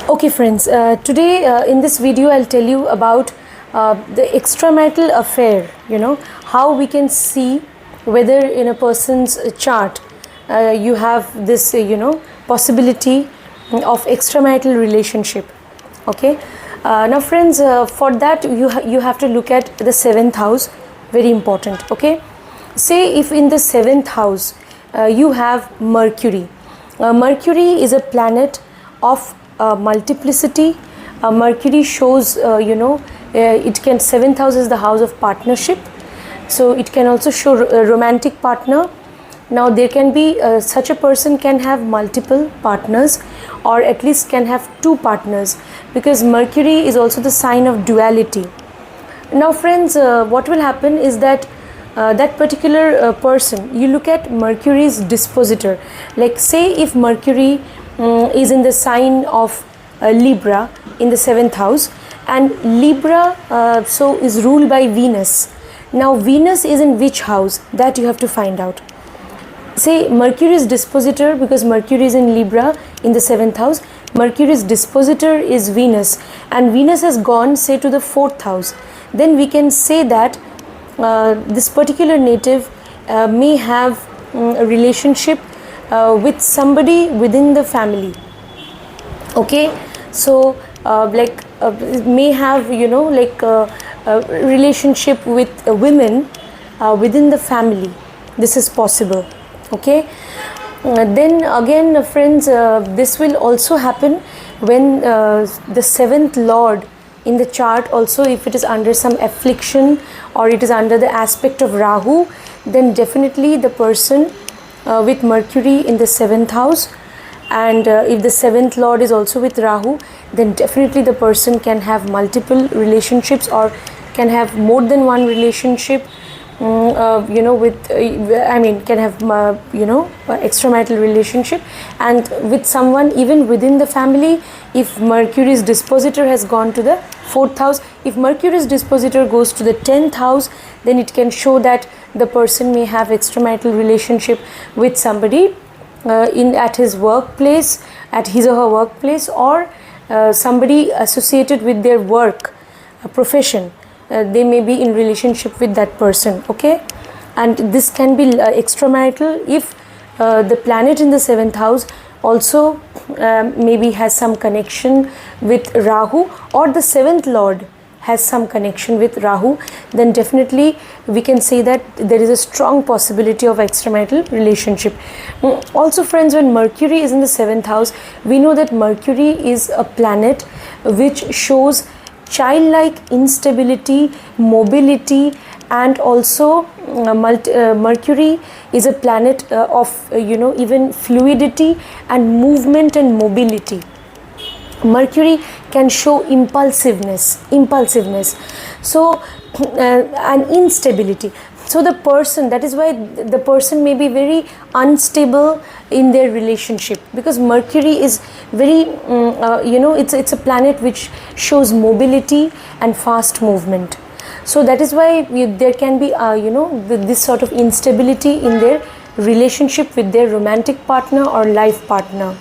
Okay friends, today in this video I'll tell you about the extramarital affair, how we can see whether in a person's chart you have this, possibility of extramarital relationship. Okay, now friends, for that you have to look at the 7th house, very important. Okay, say if in the 7th house you have Mercury. Mercury is a planet of multiplicity. Mercury shows, it can, 7th house is the house of partnership, so it can also show a romantic partner. Now there can be such a person can have multiple partners, or at least can have 2 partners, because Mercury is also the sign of duality. Now friends, what will happen is that that particular person, you look at Mercury's dispositor. Like say if Mercury is in the sign of Libra in the 7th house, and Libra so is ruled by Venus. Now Venus is in which house? That you have to find out. Say Mercury's dispositor, because Mercury is in Libra in the 7th house, Mercury's dispositor is Venus, and Venus has gone say to the 4th house. Then we can say that this particular native may have a relationship with somebody within the family. Okay, so may have a relationship with women within the family. This is possible. Okay, then again friends, this will also happen when the 7th lord in the chart, also if it is under some affliction or it is under the aspect of Rahu, then definitely the person with Mercury in the 7th house, and if the 7th lord is also with Rahu, then definitely the person can have multiple relationships, or can have more than one relationship, can have extramarital relationship, and with someone even within the family. If Mercury's dispositor has gone to the 4th house, if Mercury's dispositor goes to the 10th house, then it can show that the person may have extramarital relationship with somebody at his workplace, at his or her workplace, or somebody associated with their work profession. They may be in relationship with that person. Okay, and this can be extramarital if the planet in the 7th house also maybe has some connection with Rahu, or the 7th lord has some connection with Rahu. Then definitely we can say that there is a strong possibility of extramarital relationship. Also friends, when Mercury is in the 7th house, we know that Mercury is a planet which shows childlike instability, mobility, and also Mercury is a planet of even fluidity and movement and mobility. Mercury can show impulsiveness, so and instability. So the person, that is why the person may be very unstable in their relationship, because Mercury is very it's a planet which shows mobility and fast movement. So that is why there can be this sort of instability in their relationship with their romantic partner or life partner.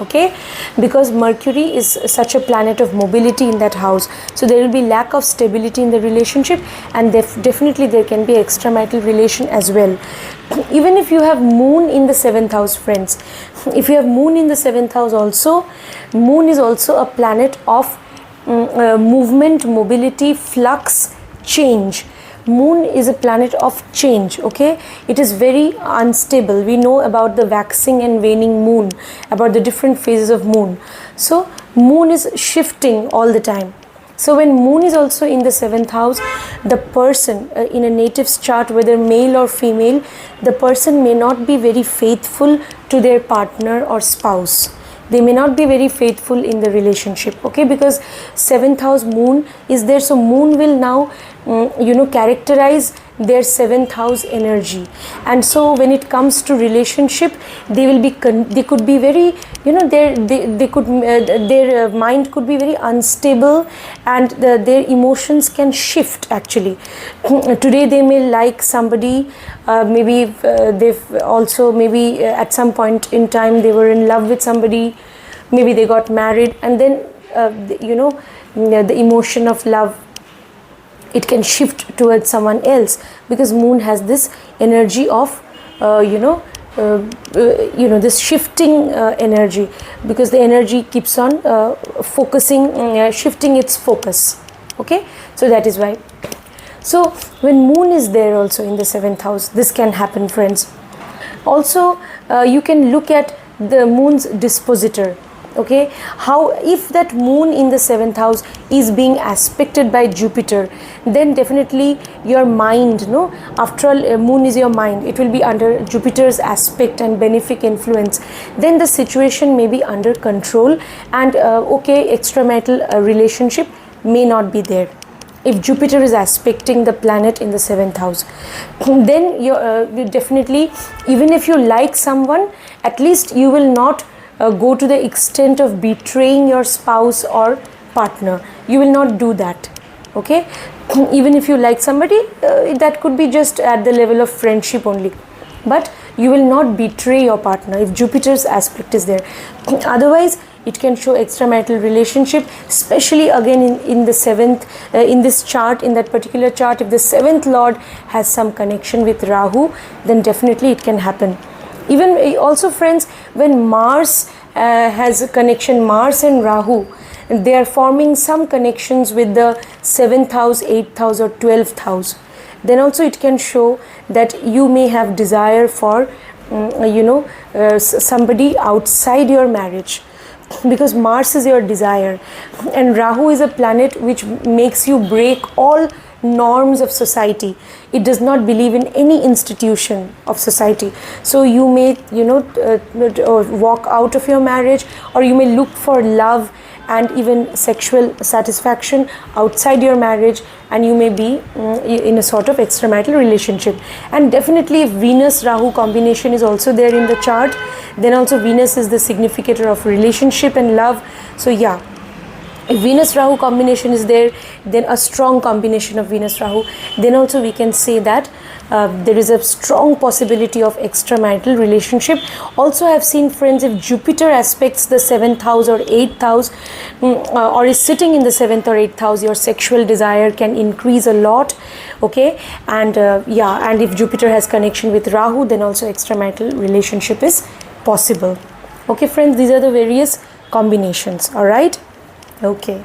Okay, because Mercury is such a planet of mobility in that house, so there will be lack of stability in the relationship, and definitely there can be extramarital relation as well. Even if you have Moon in the 7th house, friends, if you have Moon in the 7th house also, Moon is also a planet of movement, mobility, flux, change. Moon is a planet of change. Okay, it is very unstable. We know about the waxing and waning moon, about the different phases of moon. So moon is shifting all the time. So when moon is also in the 7th house, the person in a native's chart, whether male or female, the person may not be very faithful to their partner or spouse. They may not be very faithful in the relationship. Okay, because 7th house moon is there, so moon will now characterize their 7th house energy, and so when it comes to relationship, they will be they could be very their mind could be very unstable, and their emotions can shift actually. Today they may like somebody, they've also maybe at some point in time they were in love with somebody, maybe they got married, and then the emotion of love, it can shift towards someone else, because moon has this energy of this shifting energy, because the energy keeps on focusing, shifting its focus. Okay, so that is why. So when moon is there also in the 7th house, this can happen, friends. Also you can look at the moon's dispositor. Okay, how, if that moon in the 7th house is being aspected by Jupiter, then definitely your mind, after all, moon is your mind, it will be under Jupiter's aspect and benefic influence, then the situation may be under control, and extramarital relationship may not be there. If Jupiter is aspecting the planet in the 7th house, then you definitely, even if you like someone, at least you will not go to the extent of betraying your spouse or partner. You will not do that. Okay, even if you like somebody, that could be just at the level of friendship only, but you will not betray your partner if Jupiter's aspect is there. Otherwise it can show extramarital relationship, especially again in the 7th, in this chart, in that particular chart, if the 7th lord has some connection with Rahu, then definitely it can happen. Even also, friends, when Mars has a connection, Mars and Rahu, they are forming some connections with the 7th house, 8th house or 12th house, then also it can show that you may have desire for somebody outside your marriage, because Mars is your desire, and Rahu is a planet which makes you break all norms of society. It does not believe in any institution of society, so you may walk out of your marriage, or you may look for love and even sexual satisfaction outside your marriage, and you may be in a sort of extramarital relationship. And definitely if Venus Rahu combination is also there in the chart, then also Venus is the significator of relationship and love. So yeah, if Venus Rahu combination is there, then a strong combination of Venus Rahu, then also we can say that there is a strong possibility of extramarital relationship. Also I have seen, friends, if Jupiter aspects the 7th house or 8th house, or is sitting in the 7th or 8th house, your sexual desire can increase a lot. Okay, and and if Jupiter has connection with Rahu, then also extramarital relationship is possible. Okay, friends, these are the various combinations. All right. Okay,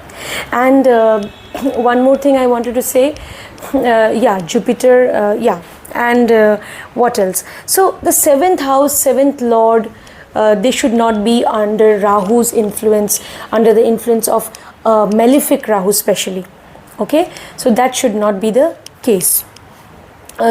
and one more thing I wanted to say, Jupiter, and what else? So the 7th house, 7th lord, they should not be under Rahu's influence, under the influence of malefic Rahu especially. Okay, so that should not be the case.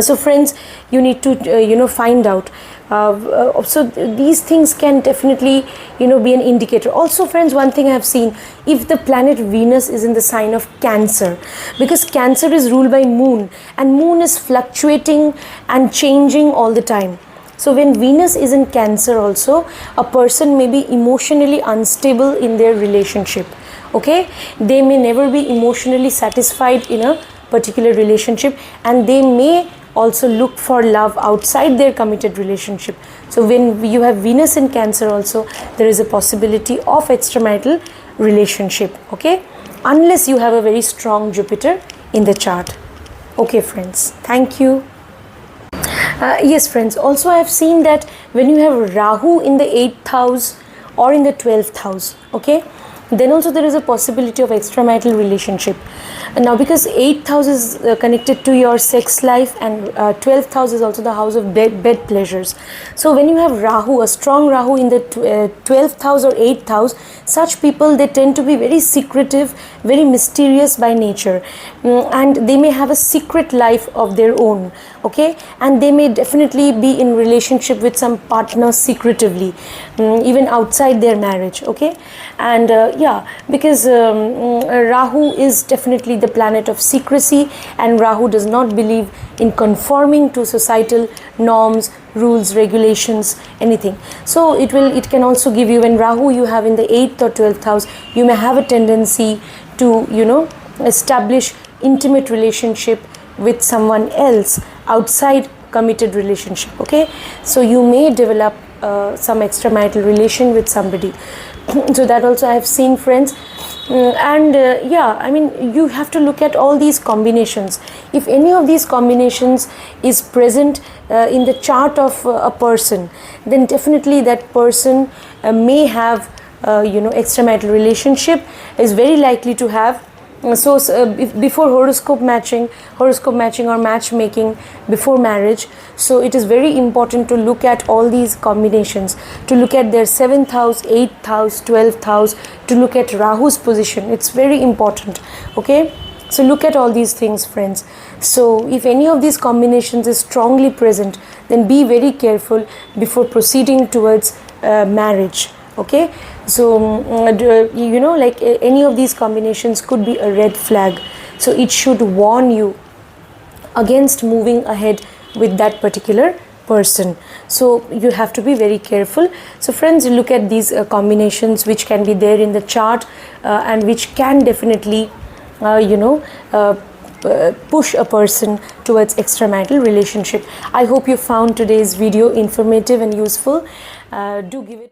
So friends, you need to find out. So these things can definitely be an indicator. Also, friends, one thing I have seen, if the planet Venus is in the sign of Cancer, because Cancer is ruled by moon, and moon is fluctuating and changing all the time. So when Venus is in Cancer also, a person may be emotionally unstable in their relationship. Okay, they may never be emotionally satisfied in a particular relationship, and they may also look for love outside their committed relationship. So when you have Venus in Cancer also, there is a possibility of extramarital relationship. Okay, unless you have a very strong Jupiter in the chart. Okay, friends, thank you. Yes, friends, also I have seen that when you have Rahu in the 8th house or in the 12th house, okay, then also there is a possibility of extramarital relationship. And now because 8th house is connected to your sex life, and 12th house is also the house of bed pleasures. So when you have Rahu, a strong Rahu in the 12th house or 8th house, such people, they tend to be very secretive, very mysterious by nature, and they may have a secret life of their own. Okay, and they may definitely be in relationship with some partner secretively, even outside their marriage. Okay, and because Rahu is definitely the planet of secrecy, and Rahu does not believe in conforming to societal norms, rules, regulations, anything. So it can also give you, when Rahu you have in the 8th or 12th house, you may have a tendency to establish intimate relationship with someone else outside committed relationship. Okay, so you may develop some extramarital relation with somebody. So that also I have seen, friends. Yeah, I mean, you have to look at all these combinations. If any of these combinations is present in the chart of a person, then definitely that person may have extramarital relationship, is very likely to have. Before horoscope matching or matchmaking before marriage, so it is very important to look at all these combinations, to look at their 7th house, 8th house, 12th house, to look at Rahu's position. It's very important. Okay, so look at all these things, friends. So if any of these combinations is strongly present, then be very careful before proceeding towards marriage. Okay, so like any of these combinations could be a red flag, so it should warn you against moving ahead with that particular person. So you have to be very careful. So friends, look at these combinations which can be there in the chart and which can definitely push a person towards extramarital relationship. I hope you found today's video informative and useful. Do give it